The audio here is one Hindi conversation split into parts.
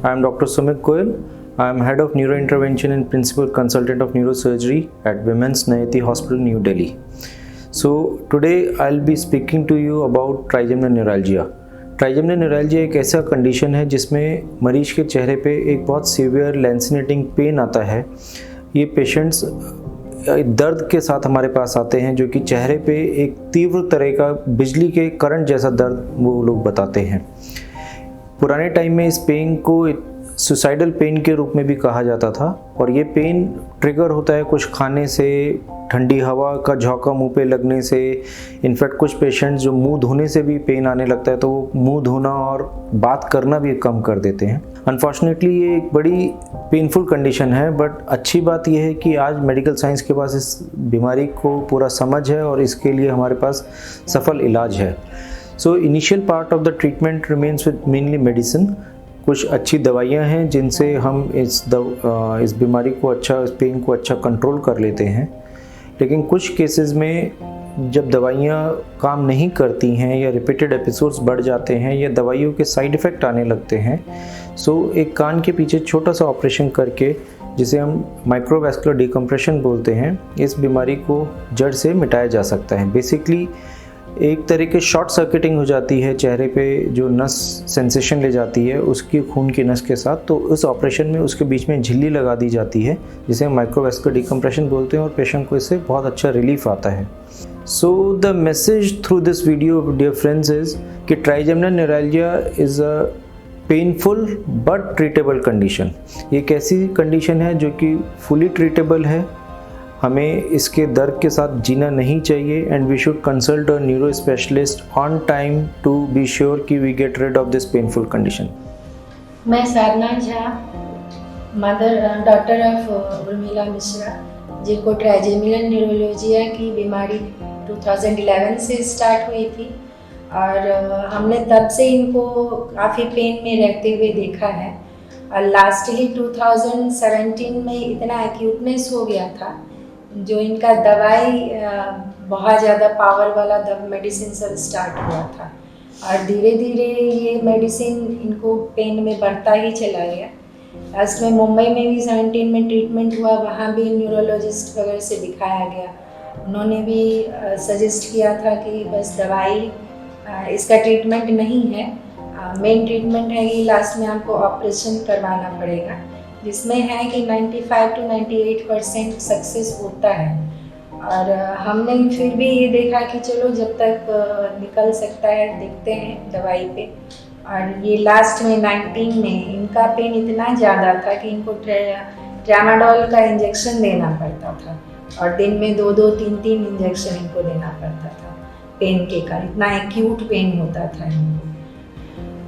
I am Dr. Sumit Goyal. I am Head of Neurointervention and Principal Consultant of Neurosurgery at Women's Nayati Hospital, New Delhi. So today I'll be speaking to you about trigeminal neuralgia. Trigeminal neuralgia एक ऐसा कंडीशन है जिसमें मरीज के चेहरे पे एक बहुत सीवियर लैंसिनेटिंग पेन आता है। ये पेशेंट्स दर्द के साथ हमारे पास आते हैं जो कि चेहरे पे एक तीव्र तरह का बिजली के करंट जैसा दर्द वो लोग बताते हैं। पुराने टाइम में इस पेन को सुसाइडल पेन के रूप में भी कहा जाता था और ये पेन ट्रिगर होता है कुछ खाने से, ठंडी हवा का झोंका मुंह पे लगने से। इनफैक्ट कुछ पेशेंट्स जो मुंह धोने से भी पेन आने लगता है तो वो मुंह धोना और बात करना भी कम कर देते हैं। अनफॉर्चुनेटली ये एक बड़ी पेनफुल कंडीशन है, बट अच्छी बात यह है कि आज मेडिकल साइंस के पास इस बीमारी को पूरा समझ है और इसके लिए हमारे पास सफल इलाज है। So initial part of the treatment remains with mainly medicine. कुछ अच्छी दवाइयाँ हैं जिनसे हम इस बीमारी को इस पेन को अच्छा कंट्रोल कर लेते हैं, लेकिन कुछ केसेस में जब दवाइयाँ काम नहीं करती हैं या रिपीटेड एपिसोड्स बढ़ जाते हैं या दवाइयों के साइड इफ़ेक्ट आने लगते हैं, सो एक कान के पीछे छोटा सा ऑपरेशन करके, जिसे हम माइक्रोवैस्कुलर डिकम्प्रेशन बोलते हैं, इस बीमारी को जड़ से मिटाया जा सकता है। बेसिकली एक तरह की शॉर्ट सर्किटिंग हो जाती है चेहरे पे, जो नस सेंसेशन ले जाती है उसकी खून की नस के साथ, तो इस ऑपरेशन में उसके बीच में झिल्ली लगा दी जाती है जिसे हम माइक्रोवैस्कुलर डिकम्प्रेशन बोलते हैं और पेशेंट को इससे बहुत अच्छा रिलीफ आता है। So the message through this video dear friends is कि trigeminal neuralgia is a painful but treatable condition. ये एक ऐसी कंडीशन है जो कि फुली ट्रीटेबल है। हमें इसके दर्द के साथ जीना नहीं चाहिए and we should consult a neuro specialist on time to be sure कि we get rid of this painful condition. मैं Sadhana Jha, mother daughter of Urmila Mishra, जिनको ट्राइजेमिनल न्यूरोलॉजिया की बीमारी 2011 से स्टार्ट हुई थी और हमने तब से इनको काफ़ी पेन में रहते हुए देखा है। और लास्टली 2017 में इतना एक्यूटनेस हो गया था जो इनका दवाई बहुत ज़्यादा पावर वाला मेडिसिन सब स्टार्ट हुआ था और धीरे धीरे ये मेडिसिन इनको पेन में बढ़ता ही चला गया। लास्ट में मुंबई में भी 17 में ट्रीटमेंट हुआ, वहाँ भी न्यूरोलॉजिस्ट वगैरह से दिखाया गया। उन्होंने भी सजेस्ट किया था कि बस दवाई इसका ट्रीटमेंट नहीं है, मेन ट्रीटमेंट है कि लास्ट में आपको ऑपरेशन करवाना पड़ेगा, जिसमें है कि 95 to 98% सक्सेस होता है। और हमने फिर भी ये देखा कि चलो जब तक निकल सकता है देखते हैं दवाई पे। और ये लास्ट में 19 में इनका पेन इतना ज़्यादा था कि इनको ट्रामाडोल का इंजेक्शन देना पड़ता था और दिन में 2-2, 3-3 इंजेक्शन इनको देना पड़ता था पेन के कारण, इतना एक्यूट पेन होता था इनको।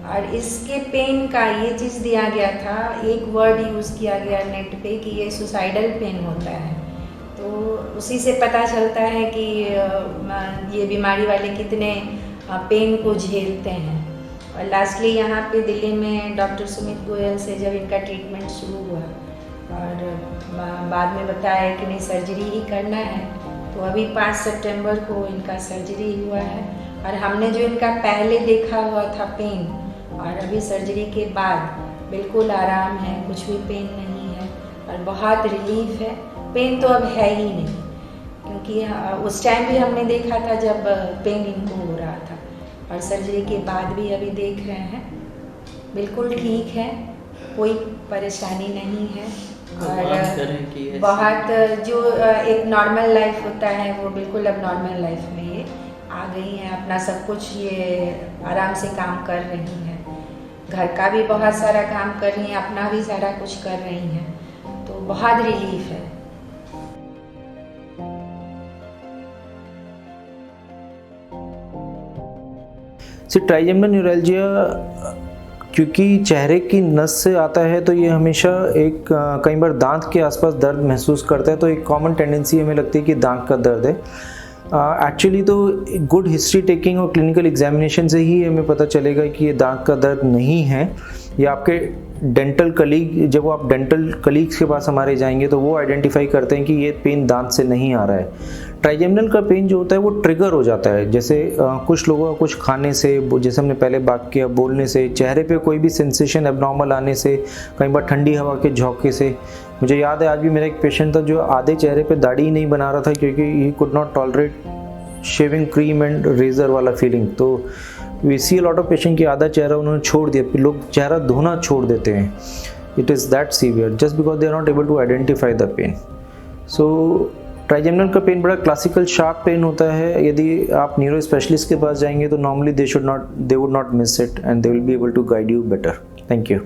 और इसके पेन का ये चीज़ दिया गया था, एक वर्ड यूज़ किया गया नेट पे कि ये सुसाइडल पेन होता है, तो उसी से पता चलता है कि ये बीमारी वाले कितने पेन को झेलते हैं। और लास्टली यहाँ पे दिल्ली में डॉक्टर सुमित गोयल से जब इनका ट्रीटमेंट शुरू हुआ और बाद में बताया कि नहीं सर्जरी ही करना है, तो अभी 5 सितंबर को इनका सर्जरी हुआ है। और हमने जो इनका पहले देखा हुआ था पेन और अभी सर्जरी के बाद बिल्कुल आराम है, कुछ भी पेन नहीं है और बहुत रिलीफ है। पेन तो अब है ही नहीं, क्योंकि उस टाइम भी हमने देखा था जब पेन इनको हो रहा था और सर्जरी के बाद भी अभी देख रहे हैं बिल्कुल ठीक है, कोई परेशानी नहीं है। और बहुत जो एक नॉर्मल लाइफ होता है वो बिल्कुल अब नॉर्मल लाइफ में ये आ गई हैं, अपना सब कुछ ये आराम से काम कर रही हैं, घर का भी बहुत सारा काम कर रही हैं, अपना भी सारा कुछ कर रही हैं, तो बहुत रिलीफ है। ट्राइजेमिनल न्यूरैल्जिया क्योंकि चेहरे की नस से आता है तो ये हमेशा एक कई बार दांत के आसपास दर्द महसूस करता है, तो एक कॉमन टेंडेंसी हमें लगती है कि दांत का दर्द है। एक्चुअली तो गुड हिस्ट्री टेकिंग और क्लिनिकल एग्जामिनेशन से ही हमें पता चलेगा कि ये दांत का दर्द नहीं है, ये आपके डेंटल कलीग, जब आप डेंटल कलीग्स के पास हमारे जाएंगे तो वो आइडेंटिफाई करते हैं कि ये पेन दांत से नहीं आ रहा है। ट्राइजेमिनल का पेन जो होता है वो ट्रिगर हो जाता है, जैसे कुछ लोगों का कुछ खाने से, जैसे हमने पहले बात किया, बोलने से, चेहरे पे कोई भी सेंसेशन एबनॉर्मल आने से, कई बार ठंडी हवा के झोंके से। मुझे याद है आज भी मेरा एक पेशेंट था जो आधे चेहरे पे दाढ़ी ही नहीं बना रहा था क्योंकि he could not tolerate shaving cream and razor वाला फीलिंग। तो we see a lot of patient की आधा चेहरा उन्होंने छोड़ दिया, फिर लोग चेहरा धोना छोड़ देते हैं। It is that severe just because they are not able to identify the pain. So trigeminal का पेन बड़ा क्लासिकल शार्प पेन होता है। यदि आप न्यूरो स्पेशलिस्ट के पास जाएंगे तो normally they would not miss it and they will be able to guide you better. Thank you.